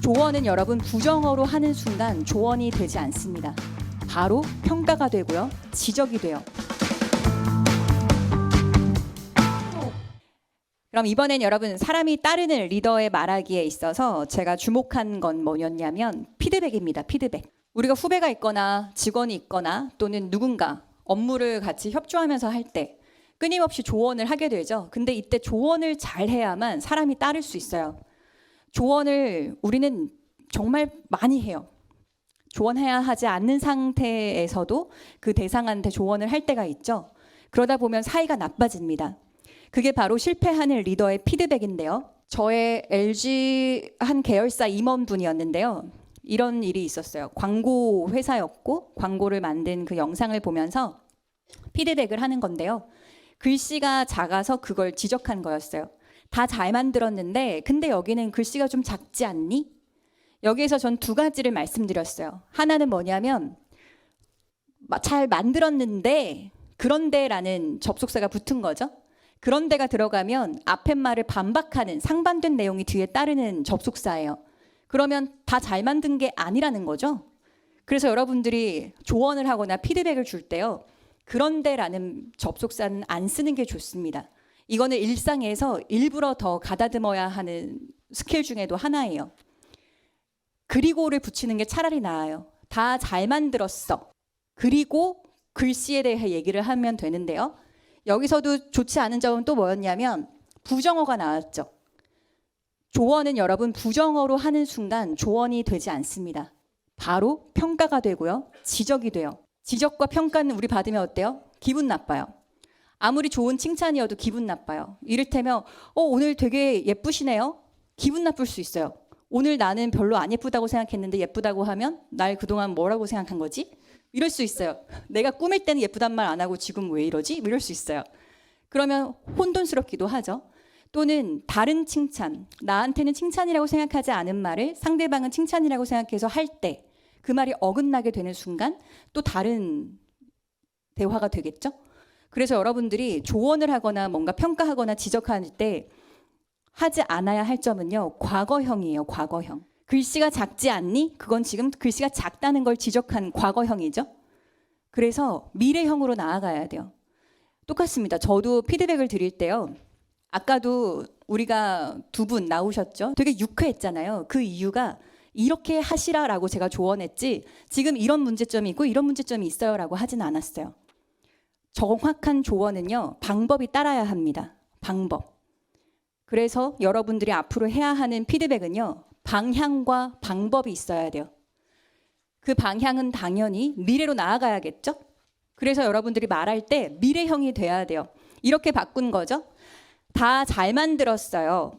조언은 여러분 부정어로 하는 순간 조언이 되지 않습니다. 바로 평가가 되고요. 지적이 돼요. 그럼 이번엔 여러분 사람이 따르는 리더의 말하기에 있어서 제가 주목한 건 뭐였냐면 피드백입니다. 피드백. 우리가 후배가 있거나 직원이 있거나 또는 누군가 업무를 같이 협조하면서 할 때 끊임없이 조언을 하게 되죠. 근데 이때 조언을 잘 해야만 사람이 따를 수 있어요. 조언을 우리는 정말 많이 해요. 조언해야 하지 않는 상태에서도 그 대상한테 조언을 할 때가 있죠. 그러다 보면 사이가 나빠집니다. 그게 바로 실패하는 리더의 피드백인데요. 저의 LG 한 계열사 임원분이었는데요. 이런 일이 있었어요. 광고 회사였고 광고를 만든 그 영상을 보면서 피드백을 하는 건데요. 글씨가 작아서 그걸 지적한 거였어요. 다 잘 만들었는데 근데 여기는 글씨가 좀 작지 않니? 여기에서 전 두 가지를 말씀드렸어요. 하나는 뭐냐면 잘 만들었는데 그런데라는 접속사가 붙은 거죠. 그런데가 들어가면 앞에 말을 반박하는 상반된 내용이 뒤에 따르는 접속사예요. 그러면 다 잘 만든 게 아니라는 거죠. 그래서 여러분들이 조언을 하거나 피드백을 줄 때요. 그런데라는 접속사는 안 쓰는 게 좋습니다. 이거는 일상에서 일부러 더 가다듬어야 하는 스킬 중에도 하나예요. 그리고를 붙이는 게 차라리 나아요. 다 잘 만들었어. 그리고 글씨에 대해 얘기를 하면 되는데요. 여기서도 좋지 않은 점은 또 뭐였냐면 부정어가 나왔죠. 조언은 여러분 부정어로 하는 순간 조언이 되지 않습니다. 바로 평가가 되고요. 지적이 돼요. 지적과 평가는 우리 받으면 어때요? 기분 나빠요. 아무리 좋은 칭찬이어도 기분 나빠요. 이를테면 오늘 되게 예쁘시네요. 기분 나쁠 수 있어요. 오늘 나는 별로 안 예쁘다고 생각했는데 예쁘다고 하면 날 그동안 뭐라고 생각한 거지? 이럴 수 있어요. 내가 꾸밀 때는 예쁘단 말 안 하고 지금 왜 이러지? 이럴 수 있어요. 그러면 혼돈스럽기도 하죠. 또는 다른 칭찬, 나한테는 칭찬이라고 생각하지 않은 말을 상대방은 칭찬이라고 생각해서 할 때 그 말이 어긋나게 되는 순간 또 다른 대화가 되겠죠. 그래서 여러분들이 조언을 하거나 뭔가 평가하거나 지적할 때 하지 않아야 할 점은요. 과거형이에요. 과거형. 글씨가 작지 않니? 그건 지금 글씨가 작다는 걸 지적한 과거형이죠. 그래서 미래형으로 나아가야 돼요. 똑같습니다. 저도 피드백을 드릴 때요. 아까도 우리가 두 분 나오셨죠? 되게 유쾌했잖아요. 그 이유가 이렇게 하시라라고 제가 조언했지 지금 이런 문제점이 있고 이런 문제점이 있어요라고 하진 않았어요. 정확한 조언은요. 방법이 따라야 합니다. 방법. 그래서 여러분들이 앞으로 해야 하는 피드백은요. 방향과 방법이 있어야 돼요. 그 방향은 당연히 미래로 나아가야겠죠? 그래서 여러분들이 말할 때 미래형이 돼야 돼요. 이렇게 바꾼 거죠. 다 잘 만들었어요.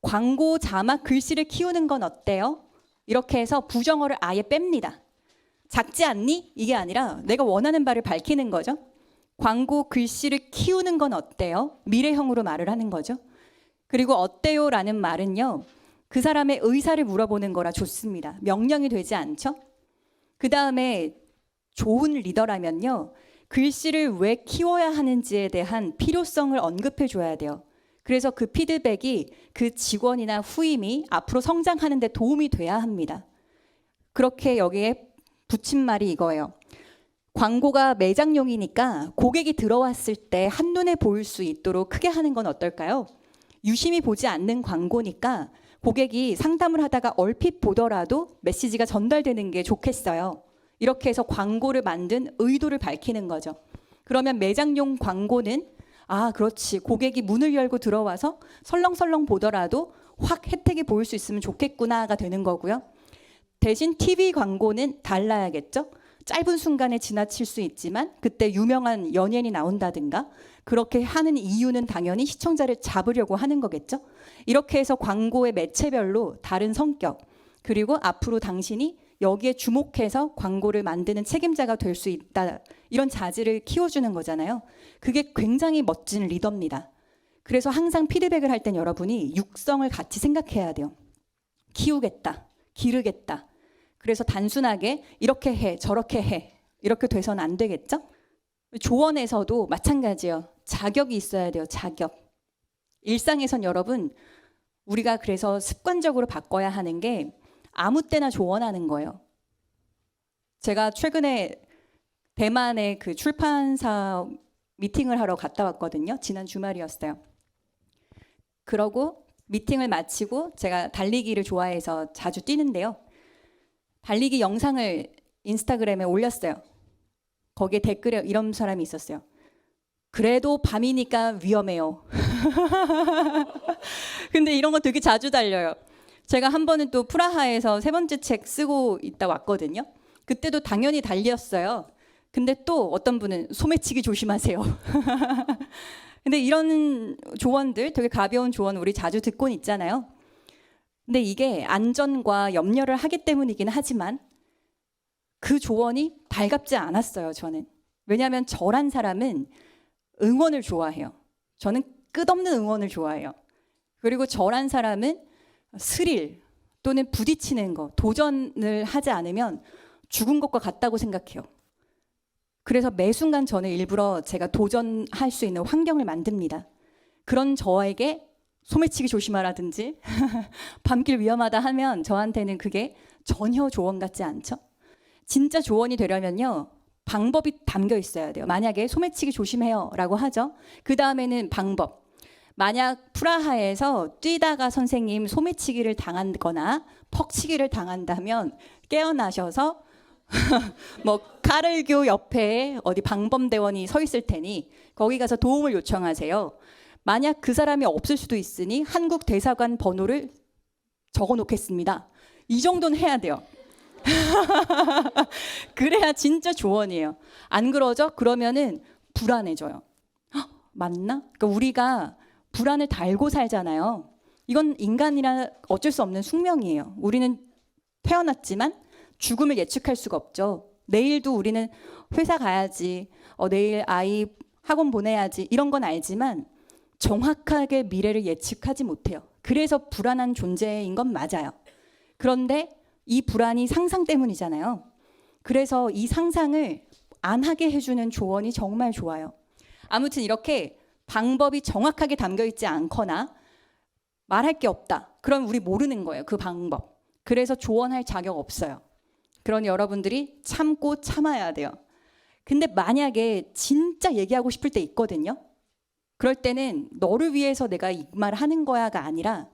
광고 자막 글씨를 키우는 건 어때요? 이렇게 해서 부정어를 아예 뺍니다. 작지 않니? 이게 아니라 내가 원하는 바를 밝히는 거죠. 광고 글씨를 키우는 건 어때요? 미래형으로 말을 하는 거죠. 그리고 어때요? 라는 말은요. 그 사람의 의사를 물어보는 거라 좋습니다. 명령이 되지 않죠? 그 다음에 좋은 리더라면요. 글씨를 왜 키워야 하는지에 대한 필요성을 언급해 줘야 돼요. 그래서 그 피드백이 그 직원이나 후임이 앞으로 성장하는 데 도움이 돼야 합니다. 그렇게 여기에 붙인 말이 이거예요. 광고가 매장용이니까 고객이 들어왔을 때 한눈에 보일 수 있도록 크게 하는 건 어떨까요? 유심히 보지 않는 광고니까 고객이 상담을 하다가 얼핏 보더라도 메시지가 전달되는 게 좋겠어요. 이렇게 해서 광고를 만든 의도를 밝히는 거죠. 그러면 매장용 광고는 그렇지. 고객이 문을 열고 들어와서 설렁설렁 보더라도 확 혜택이 보일 수 있으면 좋겠구나가 되는 거고요. 대신 TV 광고는 달라야겠죠. 짧은 순간에 지나칠 수 있지만 그때 유명한 연예인이 나온다든가 그렇게 하는 이유는 당연히 시청자를 잡으려고 하는 거겠죠. 이렇게 해서 광고의 매체별로 다른 성격 그리고 앞으로 당신이 여기에 주목해서 광고를 만드는 책임자가 될 수 있다. 이런 자질을 키워주는 거잖아요. 그게 굉장히 멋진 리더입니다. 그래서 항상 피드백을 할 땐 여러분이 육성을 같이 생각해야 돼요. 키우겠다. 기르겠다. 그래서 단순하게 이렇게 해, 저렇게 해. 이렇게 돼서는 안 되겠죠? 조언에서도 마찬가지예요. 자격이 있어야 돼요. 자격. 일상에선 여러분 우리가 그래서 습관적으로 바꿔야 하는 게 아무 때나 조언하는 거예요. 제가 최근에 대만의 그 출판사 미팅을 하러 갔다 왔거든요. 지난 주말이었어요. 그러고 미팅을 마치고 제가 달리기를 좋아해서 자주 뛰는데요. 달리기 영상을 인스타그램에 올렸어요. 거기에 댓글에 이런 사람이 있었어요. 그래도 밤이니까 위험해요. 근데 이런 거 되게 자주 달려요. 제가 한 번은 또 프라하에서 3번째 책 쓰고 있다 왔거든요. 그때도 당연히 달렸어요. 근데 또 어떤 분은 소매치기 조심하세요. 근데 이런 조언들, 되게 가벼운 조언 우리 자주 듣곤 있잖아요. 근데 이게 안전과 염려를 하기 때문이긴 하지만 그 조언이 달갑지 않았어요, 저는. 왜냐하면 저란 사람은 응원을 좋아해요. 저는 끝없는 응원을 좋아해요. 그리고 저란 사람은 스릴 또는 부딪히는 거, 도전을 하지 않으면 죽은 것과 같다고 생각해요. 그래서 매 순간 저는 일부러 제가 도전할 수 있는 환경을 만듭니다. 그런 저에게 소매치기 조심하라든지 밤길 위험하다 하면 저한테는 그게 전혀 조언 같지 않죠? 진짜 조언이 되려면요. 방법이 담겨 있어야 돼요. 만약에 소매치기 조심해요 라고 하죠. 그 다음에는 방법. 만약 프라하에서 뛰다가 선생님 소매치기를 당한거나 퍽치기를 당한다면 깨어나셔서 뭐 카를교 옆에 어디 방범대원이 서 있을 테니 거기 가서 도움을 요청하세요. 만약 그 사람이 없을 수도 있으니 한국 대사관 번호를 적어 놓겠습니다. 이 정도는 해야 돼요. 그래야 진짜 조언이에요. 안 그러죠? 그러면은 불안해져요. 헉, 맞나? 그러니까 우리가 불안을 달고 살잖아요. 이건 인간이라 어쩔 수 없는 숙명이에요. 우리는 태어났지만 죽음을 예측할 수가 없죠. 내일도 우리는 회사 가야지, 내일 아이 학원 보내야지 이런 건 알지만 정확하게 미래를 예측하지 못해요. 그래서 불안한 존재인 건 맞아요. 그런데 이 불안이 상상 때문이잖아요. 그래서 이 상상을 안 하게 해주는 조언이 정말 좋아요. 아무튼 이렇게 방법이 정확하게 담겨 있지 않거나 말할 게 없다. 그럼 우리 모르는 거예요. 그 방법. 그래서 조언할 자격 없어요. 그러니 여러분들이 참고 참아야 돼요. 근데 만약에 진짜 얘기하고 싶을 때 있거든요. 그럴 때는 너를 위해서 내가 이 말을 하는 거야가 아니라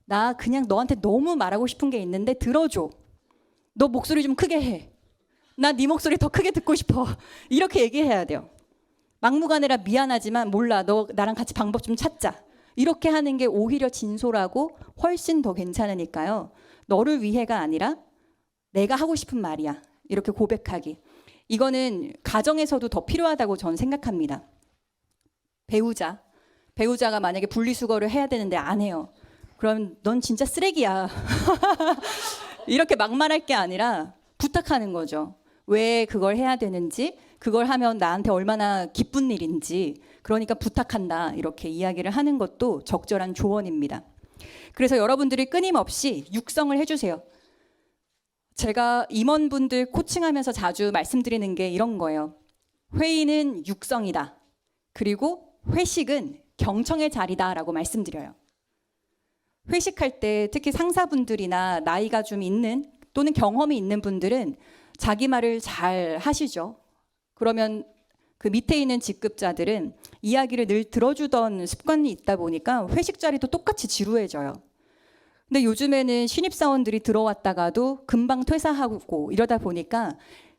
나 그냥 너한테 너무 말하고 싶은 게 있는데 들어줘. 너 목소리 좀 크게 해. 나 네 목소리 더 크게 듣고 싶어. 이렇게 얘기해야 돼요. 막무가내라 미안하지만 몰라. 너 나랑 같이 방법 좀 찾자. 이렇게 하는 게 오히려 진솔하고 훨씬 더 괜찮으니까요. 너를 위해가 아니라 내가 하고 싶은 말이야. 이렇게 고백하기. 이거는 가정에서도 더 필요하다고 저는 생각합니다. 배우자가 만약에 분리수거를 해야 되는데 안 해요. 그럼 넌 진짜 쓰레기야. 이렇게 막말할 게 아니라 부탁하는 거죠. 왜 그걸 해야 되는지, 그걸 하면 나한테 얼마나 기쁜 일인지, 그러니까 부탁한다. 이렇게 이야기를 하는 것도 적절한 조언입니다. 그래서 여러분들이 끊임없이 육성을 해주세요. 제가 임원분들 코칭하면서 자주 말씀드리는 게 이런 거예요. 회의는 육성이다. 그리고 회식은 경청의 자리다라고 말씀드려요. 회식할 때 특히 상사분들이나 나이가 좀 있는 또는 경험이 있는 분들은 자기 말을 잘 하시죠. 그러면 그 밑에 있는 직급자들은 이야기를 늘 들어주던 습관이 있다 보니까 회식 자리도 똑같이 지루해져요. 근데 요즘에는 신입사원들이 들어왔다가도 금방 퇴사하고 이러다 보니까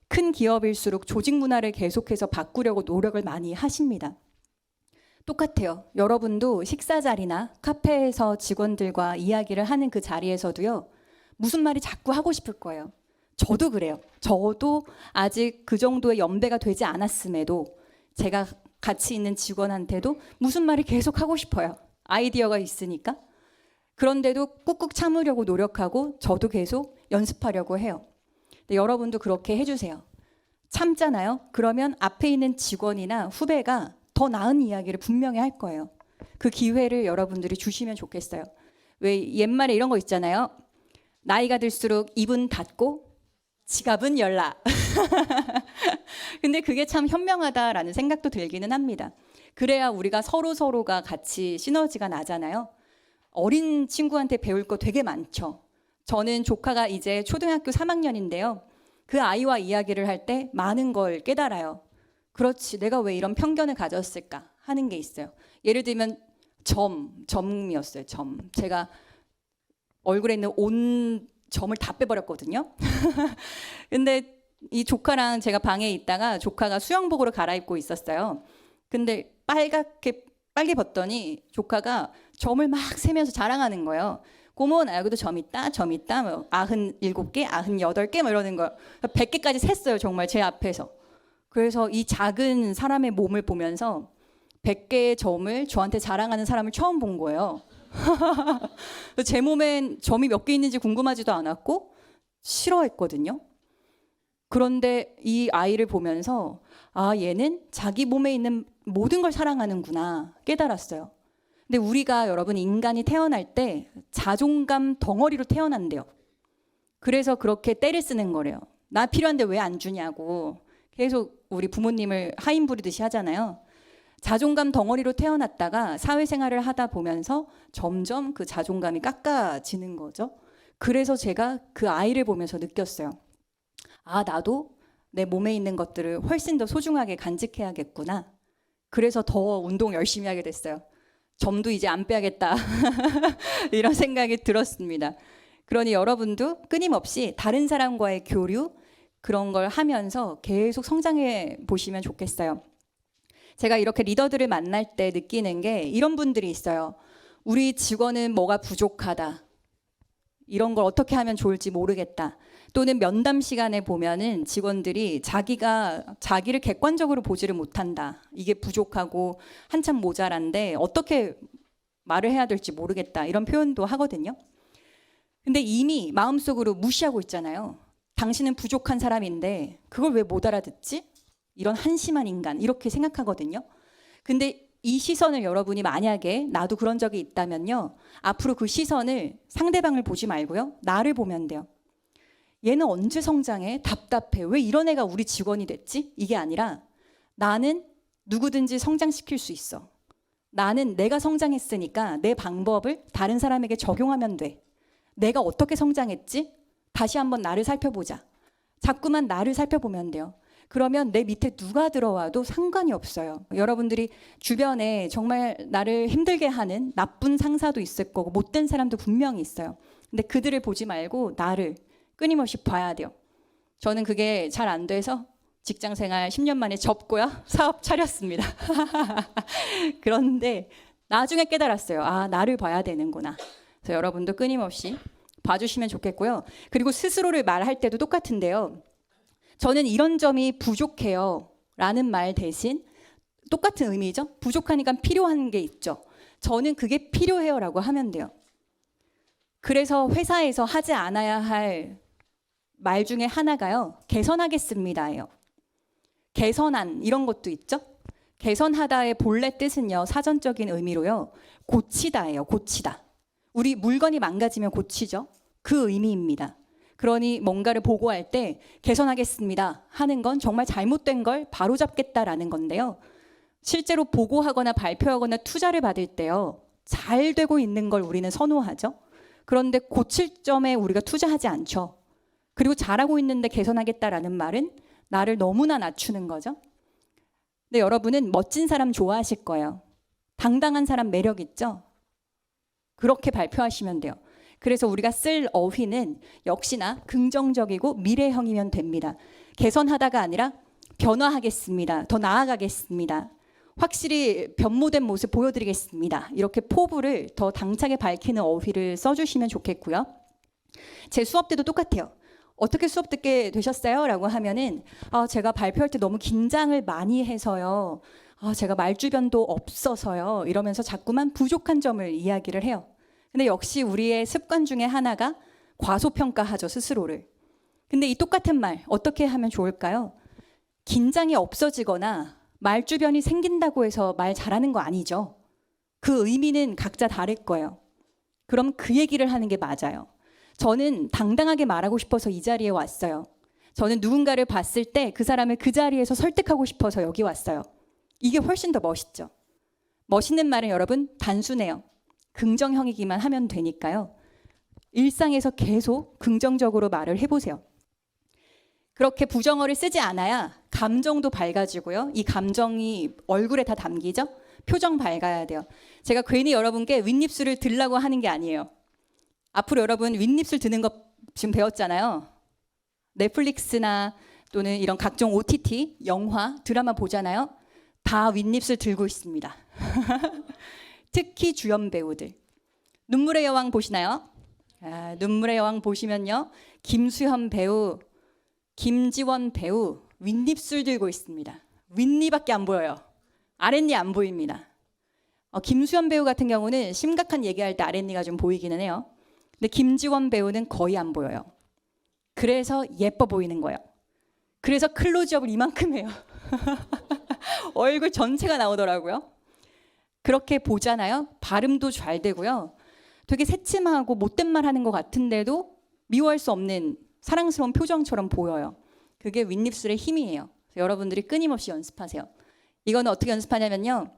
큰 기업일수록 조직 문화를 계속해서 바꾸려고 노력을 많이 하십니다. 똑같아요. 여러분도 식사 자리나 카페에서 직원들과 이야기를 하는 그 자리에서도요. 무슨 말이 자꾸 하고 싶을 거예요. 저도 그래요. 저도 아직 그 정도의 연배가 되지 않았음에도 제가 같이 있는 직원한테도 무슨 말이 계속 하고 싶어요. 아이디어가 있으니까. 그런데도 꾹꾹 참으려고 노력하고 저도 계속 연습하려고 해요. 근데 여러분도 그렇게 해주세요. 참잖아요. 그러면 앞에 있는 직원이나 후배가 더 나은 이야기를 분명히 할 거예요. 그 기회를 여러분들이 주시면 좋겠어요. 왜 옛말에 이런 거 있잖아요. 나이가 들수록 입은 닫고 지갑은 열라. 근데 그게 참 현명하다라는 생각도 들기는 합니다. 그래야 우리가 서로가 같이 시너지가 나잖아요. 어린 친구한테 배울 거 되게 많죠. 저는 조카가 이제 초등학교 3학년인데요. 그 아이와 이야기를 할 때 많은 걸 깨달아요. 그렇지, 내가 왜 이런 편견을 가졌을까 하는 게 있어요. 예를 들면 점이었어요. 점. 제가 얼굴에 있는 온 점을 다 빼버렸거든요. 근데 이 조카랑 제가 방에 있다가 조카가 수영복으로 갈아입고 있었어요. 근데 빨개 벗더니 조카가 점을 막 세면서 자랑하는 거예요. 고모 나 여기도 점 있다, 점 있다, 뭐 97개, 98개 뭐 이러는 거예요. 100개까지 셌어요, 정말 제 앞에서. 그래서 이 작은 사람의 몸을 보면서 100개의 점을 저한테 자랑하는 사람을 처음 본 거예요. 제 몸엔 점이 몇 개 있는지 궁금하지도 않았고 싫어했거든요. 그런데 이 아이를 보면서 아, 얘는 자기 몸에 있는 모든 걸 사랑하는구나 깨달았어요. 근데 우리가 여러분 인간이 태어날 때 자존감 덩어리로 태어난대요. 그래서 그렇게 떼를 쓰는 거래요. 나 필요한데 왜 안 주냐고 계속 우리 부모님을 하인 부리듯이 하잖아요. 자존감 덩어리로 태어났다가 사회생활을 하다 보면서 점점 그 자존감이 깎아지는 거죠. 그래서 제가 그 아이를 보면서 느꼈어요. 아, 나도 내 몸에 있는 것들을 훨씬 더 소중하게 간직해야겠구나. 그래서 더 운동 열심히 하게 됐어요. 점도 이제 안 빼야겠다. 이런 생각이 들었습니다. 그러니 여러분도 끊임없이 다른 사람과의 교류 그런 걸 하면서 계속 성장해 보시면 좋겠어요. 제가 이렇게 리더들을 만날 때 느끼는 게 이런 분들이 있어요. 우리 직원은 뭐가 부족하다. 이런 걸 어떻게 하면 좋을지 모르겠다. 또는 면담 시간에 보면은 직원들이 자기를 객관적으로 보지를 못한다. 이게 부족하고 한참 모자란데 어떻게 말을 해야 될지 모르겠다. 이런 표현도 하거든요. 근데 이미 마음속으로 무시하고 있잖아요. 당신은 부족한 사람인데 그걸 왜 못 알아듣지? 이런 한심한 인간 이렇게 생각하거든요. 근데 이 시선을 여러분이 만약에 나도 그런 적이 있다면요. 앞으로 그 시선을 상대방을 보지 말고요. 나를 보면 돼요. 얘는 언제 성장해? 답답해. 왜 이런 애가 우리 직원이 됐지? 이게 아니라 나는 누구든지 성장시킬 수 있어. 나는 내가 성장했으니까 내 방법을 다른 사람에게 적용하면 돼. 내가 어떻게 성장했지? 다시 한번 나를 살펴보자. 자꾸만 나를 살펴보면 돼요. 그러면 내 밑에 누가 들어와도 상관이 없어요. 여러분들이 주변에 정말 나를 힘들게 하는 나쁜 상사도 있을 거고 못된 사람도 분명히 있어요. 근데 그들을 보지 말고 나를 끊임없이 봐야 돼요. 저는 그게 잘 안 돼서 직장 생활 10년 만에 접고요. 사업 차렸습니다. 그런데 나중에 깨달았어요. 아, 나를 봐야 되는구나. 그래서 여러분도 끊임없이 봐주시면 좋겠고요. 그리고 스스로를 말할 때도 똑같은데요. 저는 이런 점이 부족해요 라는 말 대신 똑같은 의미죠. 부족하니까 필요한 게 있죠. 저는 그게 필요해요 라고 하면 돼요. 그래서 회사에서 하지 않아야 할 말 중에 하나가요. 개선하겠습니다예요. 개선한 이런 것도 있죠. 개선하다의 본래 뜻은요. 사전적인 의미로요. 고치다예요. 고치다. 우리 물건이 망가지면 고치죠. 그 의미입니다. 그러니 뭔가를 보고할 때 개선하겠습니다 하는 건 정말 잘못된 걸 바로잡겠다라는 건데요. 실제로 보고하거나 발표하거나 투자를 받을 때요. 잘 되고 있는 걸 우리는 선호하죠. 그런데 고칠 점에 우리가 투자하지 않죠. 그리고 잘하고 있는데 개선하겠다라는 말은 나를 너무나 낮추는 거죠. 근데 여러분은 멋진 사람 좋아하실 거예요. 당당한 사람 매력 있죠? 그렇게 발표하시면 돼요. 그래서 우리가 쓸 어휘는 역시나 긍정적이고 미래형이면 됩니다. 개선하다가 아니라 변화하겠습니다. 더 나아가겠습니다. 확실히 변모된 모습 보여드리겠습니다. 이렇게 포부를 더 당차게 밝히는 어휘를 써주시면 좋겠고요. 제 수업 때도 똑같아요. 어떻게 수업 듣게 되셨어요? 라고 하면은 제가 발표할 때 너무 긴장을 많이 해서요. 제가 말주변도 없어서요. 이러면서 자꾸만 부족한 점을 이야기를 해요. 근데 역시 우리의 습관 중에 하나가 과소평가하죠, 스스로를. 근데 이 똑같은 말 어떻게 하면 좋을까요? 긴장이 없어지거나 말주변이 생긴다고 해서 말 잘하는 거 아니죠. 그 의미는 각자 다를 거예요. 그럼 그 얘기를 하는 게 맞아요. 저는 당당하게 말하고 싶어서 이 자리에 왔어요. 저는 누군가를 봤을 때 그 사람을 그 자리에서 설득하고 싶어서 여기 왔어요. 이게 훨씬 더 멋있죠. 멋있는 말은 여러분 단순해요. 긍정형이기만 하면 되니까요. 일상에서 계속 긍정적으로 말을 해보세요. 그렇게 부정어를 쓰지 않아야 감정도 밝아지고요. 이 감정이 얼굴에 다 담기죠. 표정 밝아야 돼요. 제가 괜히 여러분께 윗입술을 들라고 하는 게 아니에요. 앞으로 여러분 윗입술 드는 거 지금 배웠잖아요. 넷플릭스나 또는 이런 각종 OTT, 영화, 드라마 보잖아요. 다 윗입술 들고 있습니다. 특히 주연 배우들. 눈물의 여왕 보시나요? 눈물의 여왕 보시면요. 김수현 배우, 김지원 배우 윗입술 들고 있습니다. 윗입밖에 안 보여요. 아랫입 안 보입니다. 김수현 배우 같은 경우는 심각한 얘기할 때 아랫입가 좀 보이기는 해요. 근데 김지원 배우는 거의 안 보여요. 그래서 예뻐 보이는 거예요. 그래서 클로즈업을 이만큼 해요. 얼굴 전체가 나오더라고요. 그렇게 보잖아요. 발음도 잘 되고요. 되게 새침하고 못된 말 하는 것 같은데도 미워할 수 없는 사랑스러운 표정처럼 보여요. 그게 윗입술의 힘이에요. 여러분들이 끊임없이 연습하세요. 이거는 어떻게 연습하냐면요.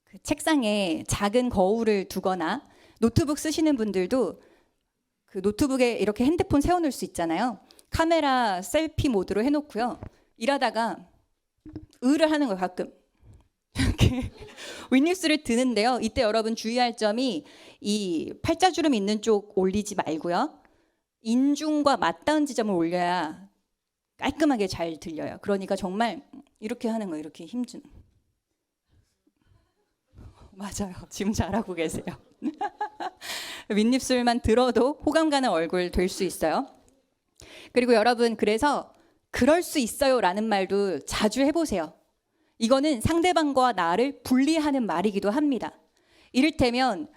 그 책상에 작은 거울을 두거나 노트북 쓰시는 분들도 그 노트북에 이렇게 핸드폰 세워놓을 수 있잖아요. 카메라 셀피 모드로 해놓고요. 일하다가 으를 하는 거예요. 가끔. 이렇게 윗입술을 드는데요. 이때 여러분 주의할 점이 이 팔자주름 있는 쪽 올리지 말고요. 인중과 맞닿은 지점을 올려야 깔끔하게 잘 들려요. 그러니까 정말 이렇게 하는 거예요. 이렇게 힘준. 맞아요. 지금 잘하고 계세요. 윗입술만 들어도 호감 가는 얼굴 될 수 있어요. 그리고 여러분 그래서 그럴 수 있어요 라는 말도 자주 해보세요. 이거는 상대방과 나를 분리하는 말이기도 합니다. 이를테면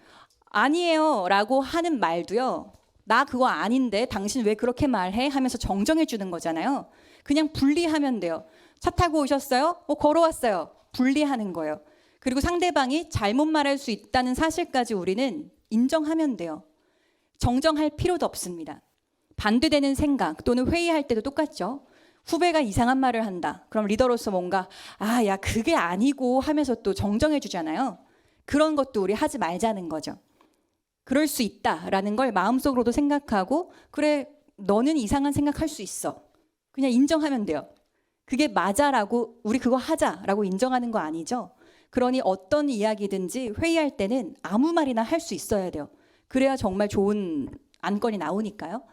아니에요 라고 하는 말도요. 나 그거 아닌데 당신 왜 그렇게 말해? 하면서 정정해 주는 거잖아요. 그냥 분리하면 돼요. 차 타고 오셨어요? 걸어왔어요. 분리하는 거예요. 그리고 상대방이 잘못 말할 수 있다는 사실까지 우리는 인정하면 돼요. 정정할 필요도 없습니다. 반대되는 생각 또는 회의할 때도 똑같죠. 후배가 이상한 말을 한다. 그럼 리더로서 뭔가 야 그게 아니고 하면서 또 정정해 주잖아요. 그런 것도 우리 하지 말자는 거죠. 그럴 수 있다라는 걸 마음속으로도 생각하고 그래 너는 이상한 생각할 수 있어. 그냥 인정하면 돼요. 그게 맞아라고 우리 그거 하자라고 인정하는 거 아니죠. 그러니 어떤 이야기든지 회의할 때는 아무 말이나 할 수 있어야 돼요. 그래야 정말 좋은 안건이 나오니까요.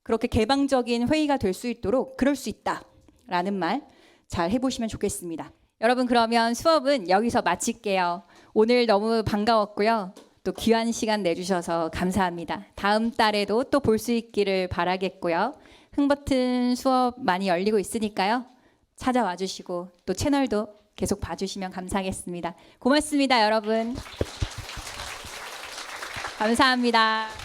그렇게 개방적인 회의가 될 수 있도록 그럴 수 있다라는 말 잘 해보시면 좋겠습니다. 여러분 그러면 수업은 여기서 마칠게요. 오늘 너무 반가웠고요. 또 귀한 시간 내주셔서 감사합니다. 다음 달에도 또 볼 수 있기를 바라겠고요. 흥버튼 수업 많이 열리고 있으니까요. 찾아와 주시고 또 채널도 계속 봐주시면 감사하겠습니다. 고맙습니다, 여러분. 감사합니다.